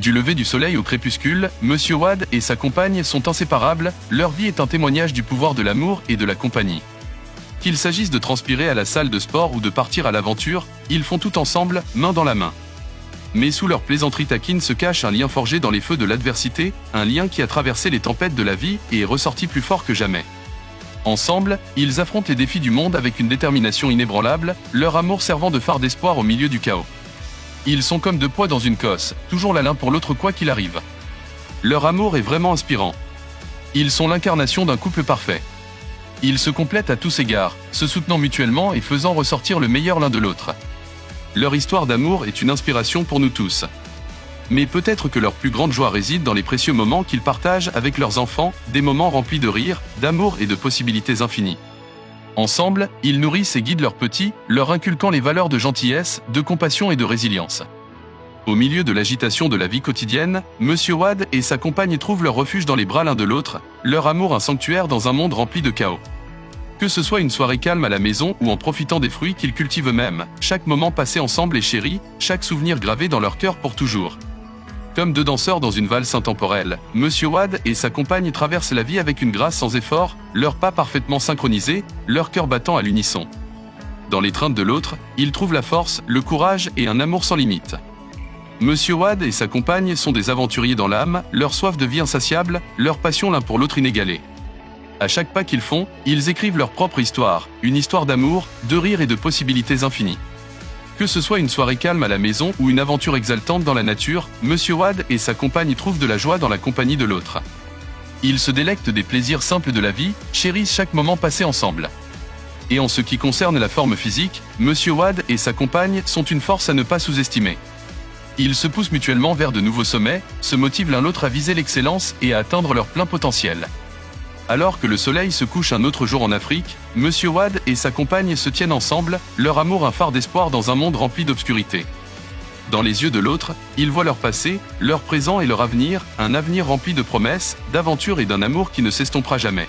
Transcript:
Du lever du soleil au crépuscule, Monsieur Wade et sa compagne sont inséparables, leur vie est un témoignage du pouvoir de l'amour et de la compagnie. Qu'il s'agisse de transpirer à la salle de sport ou de partir à l'aventure, ils font tout ensemble, main dans la main. Mais sous leur plaisanterie taquine se cache un lien forgé dans les feux de l'adversité, un lien qui a traversé les tempêtes de la vie et est ressorti plus fort que jamais. Ensemble, ils affrontent les défis du monde avec une détermination inébranlable, leur amour servant de phare d'espoir au milieu du chaos. Ils sont comme deux poids dans une cosse, toujours là l'un pour l'autre quoi qu'il arrive. Leur amour est vraiment inspirant. Ils sont l'incarnation d'un couple parfait. Ils se complètent à tous égards, se soutenant mutuellement et faisant ressortir le meilleur l'un de l'autre. Leur histoire d'amour est une inspiration pour nous tous. Mais peut-être que leur plus grande joie réside dans les précieux moments qu'ils partagent avec leurs enfants, des moments remplis de rire, d'amour et de possibilités infinies. Ensemble, ils nourrissent et guident leurs petits, leur inculquant les valeurs de gentillesse, de compassion et de résilience. Au milieu de l'agitation de la vie quotidienne, Monsieur Wade et sa compagne trouvent leur refuge dans les bras l'un de l'autre, leur amour un sanctuaire dans un monde rempli de chaos. Que ce soit une soirée calme à la maison ou en profitant des fruits qu'ils cultivent eux-mêmes, chaque moment passé ensemble est chéri, chaque souvenir gravé dans leur cœur pour toujours. Comme deux danseurs dans une valse intemporelle, Monsieur Wade et sa compagne traversent la vie avec une grâce sans effort, leurs pas parfaitement synchronisés, leur cœur battant à l'unisson. Dans l'étreinte de l'autre, ils trouvent la force, le courage et un amour sans limite. Monsieur Wade et sa compagne sont des aventuriers dans l'âme, leur soif de vie insatiable, leur passion l'un pour l'autre inégalée. À chaque pas qu'ils font, ils écrivent leur propre histoire, une histoire d'amour, de rire et de possibilités infinies. Que ce soit une soirée calme à la maison ou une aventure exaltante dans la nature, Monsieur Wade et sa compagne trouvent de la joie dans la compagnie de l'autre. Ils se délectent des plaisirs simples de la vie, chérissent chaque moment passé ensemble. Et en ce qui concerne la forme physique, Monsieur Wade et sa compagne sont une force à ne pas sous-estimer. Ils se poussent mutuellement vers de nouveaux sommets, se motivent l'un l'autre à viser l'excellence et à atteindre leur plein potentiel. Alors que le soleil se couche un autre jour en Afrique, Monsieur Wade et sa compagne se tiennent ensemble, leur amour un phare d'espoir dans un monde rempli d'obscurité. Dans les yeux de l'autre, ils voient leur passé, leur présent et leur avenir, un avenir rempli de promesses, d'aventures et d'un amour qui ne s'estompera jamais.